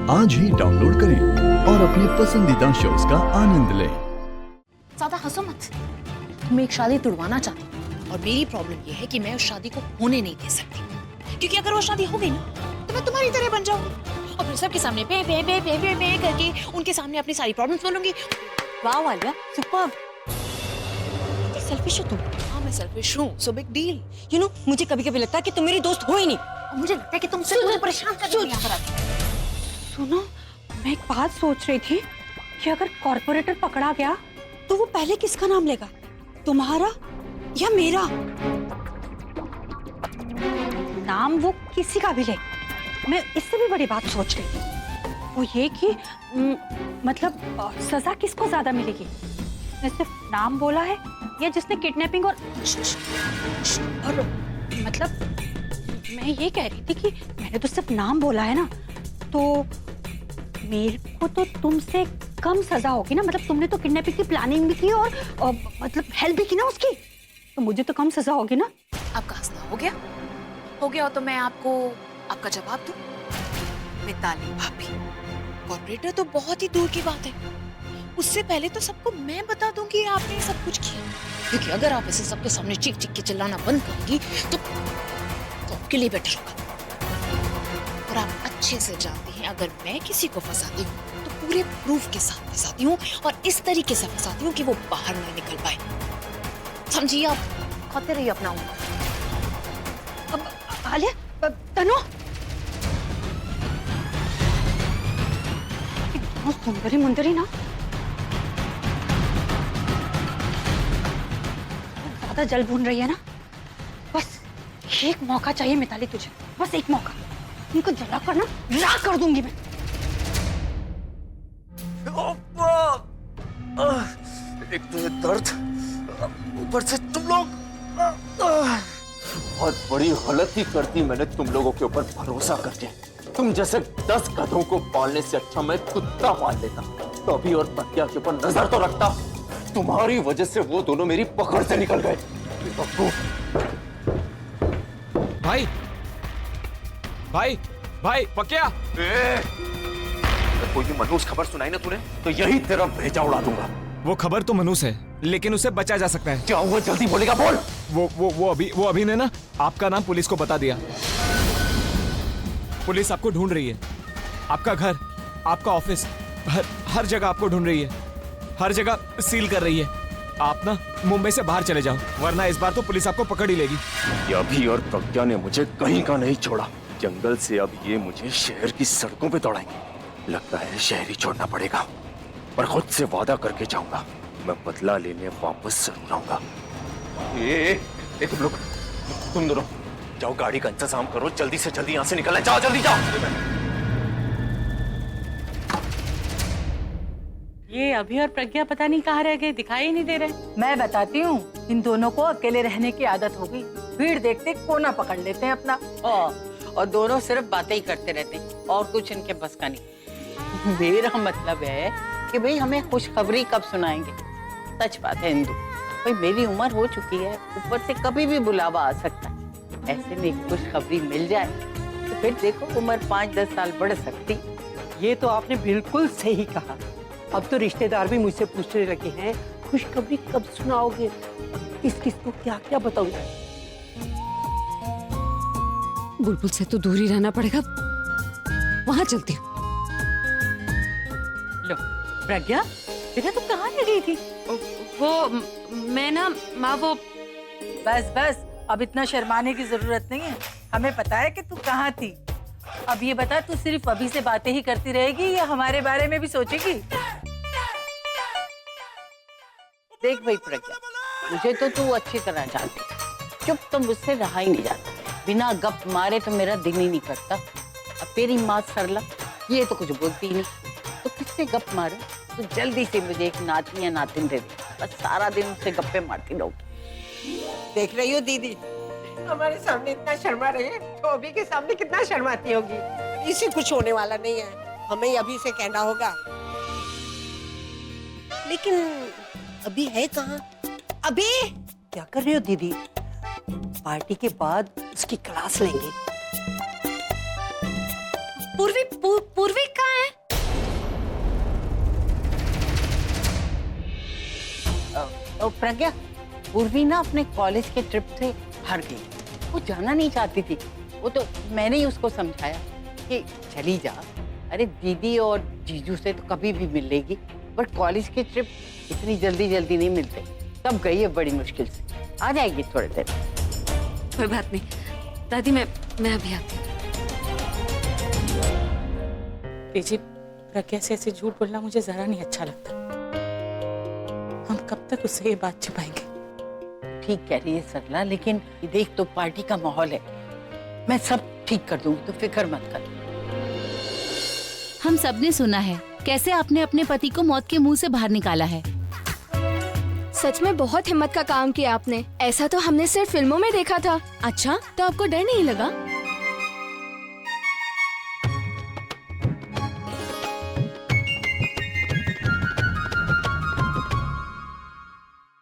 आज ही डाउनलोड करें और अपने पसंदीदा शोज का आनंद लें। ज्यादा हंसो मत। तुम एक शादी तुड़वाना चाहती हो और मेरी प्रॉब्लम ये है कि मैं उस शादी को होने नहीं दे सकती, क्योंकि अगर वो शादी हो गई ना तो मैं तुम्हारी तरह बन जाऊंगी और फिर सबके सामने पे पे पे पे पे पे करके उनके सामने अपनी सारी प्रॉब्लम्स बोलूंगी। वाह आलिया, सुपर्ब। सेल्फिश हो तुम। हाँ मैं सेल्फिश हूँ, so big deal. You know, मुझे कभी कभी लगता है कि तुम मेरी दोस्त हो ही नहीं। और मुझे लगता है कि तुम सिर्फ मुझे परेशान करने के लिए यहाँ पर आती हो। सुनो, मैं एक बात सोच रही थी कि अगर कॉर्पोरेटर पकड़ा गया तो वो पहले किसका नाम लेगा, तुम्हारा या मेरा? नाम वो किसी का भी ले। मैं इससे भी बड़ी बात सोच रही थी, वो ये कि मतलब सजा किसको ज्यादा मिलेगी, जिसने सिर्फ नाम बोला है या जिसने किडनैपिंग और मतलब मैं ये कह रही थी कि मैंने तो सिर्फ नाम बोला है ना, तो मेरे को तो तुमसे कम सजा होगी ना। मतलब तुमने तो किडनैपिंग की प्लानिंग भी की और मतलब हेल्प भी की ना उसकी, तो मुझे तो कम सजा होगी ना। आपका हंसना हो गया? हो गया तो मैं आपको आपका जवाब दूं? मिताली भाभी, कॉर्पोरेटर तो बहुत ही दूर की बात है। उससे पहले तो सबको मैं बता दूंगी आपने सब कुछ किया, क्योंकि अगर आप ऐसे सबके सामने चीख चीख के चिल्लाना बंद करेंगी तो आपके लिए बेटर होगा। और आप अच्छे से जानती हैं अगर मैं किसी को फंसाती हूँ तो पूरे प्रूफ के साथ फंसाती हूँ और इस तरीके से फंसाती हूँ कि वो बाहर ना निकल पाए। समझिए? आप खाते रहिए अपना। अब आलिया, तनु, सुंदरी मुंदरी ना ज्यादा जल भून रही है ना। बस एक मौका चाहिए मिताली तुझे, बस एक मौका। इनको जला कर ना राख कर दूंगी मैं। एक तो ये दर्द, ऊपर से तुम लोग। बहुत बड़ी गलती कर दी मैंने तुम लोगों के ऊपर भरोसा करके। तुम जैसे 10 गधों को पालने से अच्छा मैं कुत्ता पाल लेता, तो अभी और प्रज्ञा के ऊपर नजर तो रखता। तुम्हारी वजह से वो दोनों मेरी पकड़ से निकल गए। भाई भाई भाई पक्या, कोई भी मनहूस खबर सुनाई ना तूने तो यही तेरा भेजा उड़ा दूंगा। वो खबर तो मनहूस है लेकिन उसे बचा जा सकता है। क्या हुआ, जल्दी बोलेगा, बोल। वो अभी ने ना आपका नाम पुलिस को बता दिया। पुलिस आपको ढूंढ रही है, आपका घर, आपका ऑफिस, हर जगह आपको ढूंढ रही है, हर जगह सील कर रही है। आप ना मुंबई से बाहर चले जाओ, वरना इस बार तो पुलिस आपको पकड़ ही लेगी। अभी और प्रज्ञा ने मुझे कहीं का नहीं छोड़ा। जंगल से अब ये मुझे शहर की सड़कों पे दौड़ाएंगे। लगता है शहर ही छोड़ना पड़ेगा, पर खुद से वादा करके जाऊंगा, मैं बदला लेने वापस जरूर आऊंगा। तुम लोग, तुम दोनों जाओ, गाड़ी का इंतजाम करो, जल्दी से जल्दी यहाँ से निकलना। जाओ जल्दी जाओ। ये अभी और प्रज्ञा पता नहीं कहाँ रह गए, दिखाई ही नहीं दे रहे। मैं बताती हूँ, इन दोनों को अकेले रहने की आदत हो गई। भीड़ देखते कोना पकड़ लेते हैं अपना। और दोनों सिर्फ बातें ही करते रहते हैं और कुछ इनके बस का नहीं। मेरा मतलब है कि भाई हमें खुशखबरी कब सुनाएंगे। सच बात है इंदु, भाई मेरी उम्र हो चुकी है, ऊपर से कभी भी बुलावा आ सकता है। ऐसे में एक खुशखबरी मिल जाए तो फिर देखो उम्र 5-10 साल बढ़ सकती। ये तो आपने बिल्कुल सही कहा। अब तो रिश्तेदार भी मुझसे पूछने लगे हैं, खुशखबरी कब सुनाओगे, किस किस को क्या क्या बताऊंगा। बुलबुल से तो दूर ही रहना पड़ेगा, वहां चलती हूँ। लो प्रज्ञा, बेटा तू कहाँ रह गई थी? वो मैं ना माँ, वो बस बस, अब इतना शर्माने की जरूरत नहीं है, हमें पता है कि तू कहाँ थी। अब ये बता, तू सिर्फ अभी से बातें ही करती रहेगी या हमारे बारे में भी सोचेगी? देख भाई प्रज्ञा, मुझे तो तू अच्छी तरह जानती, चुप तो मुझसे रहा ही नहीं जाता। बिना गप मारे तो मेरा दिन ही नहीं करता। अब तेरी माँ सरला ये तो कुछ बोलती ही नहीं, तो किससे गप मारे? तो जल्दी से मुझे एक नाती या नातिन दे दे, बस सारा दिन उससे गप्पे मारती रहूंगी। देख रही हो दीदी, हमारे सामने इतना शर्मा रही है, तो अभी के सामने कितना शर्माती होगी। इसे कुछ होने वाला नहीं है, हमें अभी से कहना होगा। लेकिन अभी है कहाँ? अभी क्या कर रहे हो दीदी? पार्टी के बाद उसकी क्लास लेंगे। पूर्वी कहाँ है? प्रज्ञा, उर्वी ना अपने कॉलेज के ट्रिप से हार गई। वो जाना नहीं चाहती थी। वो तो मैंने ही उसको समझाया कि चली जा, अरे दीदी और जीजू से तो कभी भी मिल लेगी, पर कॉलेज के ट्रिप इतनी जल्दी जल्दी नहीं मिलते। तब गई है बड़ी मुश्किल से, आ जाएगी थोड़े देर। कोई बात नहीं दादी, मैं अभी आती हूँ। जी, प्रज्ञा से ऐसे झूठ बोलना मुझे जरा नहीं अच्छा लगता। हम कब तक उससे ये बात छुपाएंगे? ठीक कह रही है सरला, लेकिन ये देख तो पार्टी का माहौल है, मैं सब ठीक कर दूंगी, तो फिक्र मत कर। हम सबने सुना है कैसे आपने अपने पति को मौत के मुंह से बाहर निकाला है। सच में बहुत हिम्मत का काम किया आपने। ऐसा तो हमने सिर्फ फिल्मों में देखा था। अच्छा, तो आपको डर नहीं लगा?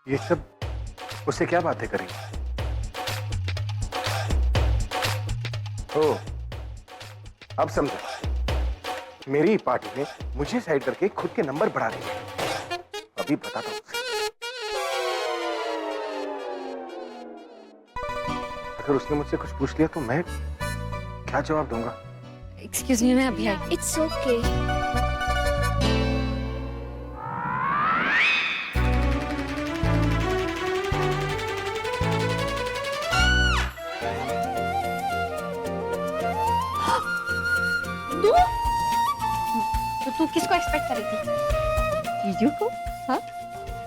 ये सब उससे क्या बातें करी? ओ, अब समझा। मेरी पार्टी में मुझे साइड करके खुद के नंबर बढ़ा रही है। अभी बताता हूँ उसे। अगर उसने मुझसे कुछ पूछ लिया तो मैं क्या जवाब दूंगा? एक्सक्यूज मी, मैं अभी आई। It's okay. तो तू किसको एक्सपेक्ट करेगी? जीजू को? हाँ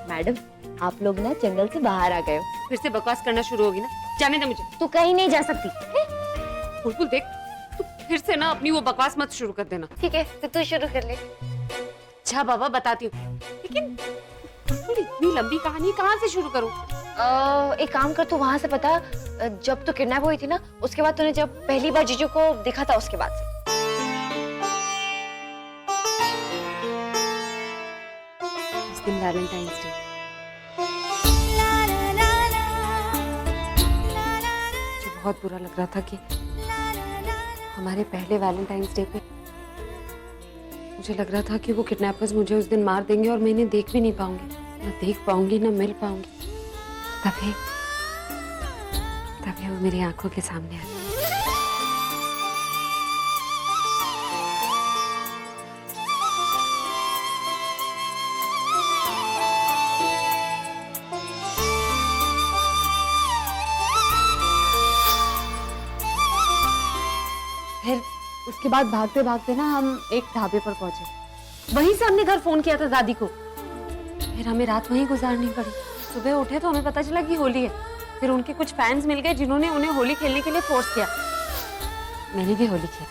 मैडम, आप लोग ना जंगल से बाहर आ गए हो। फिर से बकवास करना शुरू होगी ना, जाने दे मुझे। तू कहीं नहीं जा सकती। बुलबुल देख, तू फिर से ना अपनी वो बकवास मत शुरू कर देना। ठीक है, तो तू शुरू कर ले। अच्छा बाबा, बताती हूँ, लेकिन बुलबुल इतनी लंबी कहानी कहाँ से शुरू करूँ? एक काम कर, तू वहाँ से बता, जब तू किडनैप हुई थी ना, उसके बाद तूने जब पहली बार जीजू को देखा था, उसके बाद से। उस दिन वैलेंटाइंस डे, मुझे बहुत बुरा लग रहा था कि हमारे पहले वैलेंटाइंस डे पे मुझे लग रहा था कि वो किडनैपर्स मुझे उस दिन मार देंगे और मैं इन्हें देख भी नहीं पाऊंगी, ना देख पाऊंगी ना मिल पाऊंगी। तभी वो मेरी आंखों के सामने आया। फिर उसके बाद भागते भागते ना हम एक ढाबे पर पहुंचे। वहीं से हमने घर फोन किया था दादी को। फिर हमें रात वहीं गुजारनी पड़ी। सुबह उठे तो हमें पता चला कि होली है। फिर उनके कुछ फैंस मिल गए जिन्होंने उन्हें होली खेलने के लिए फोर्स किया। मैंने भी होली खेली।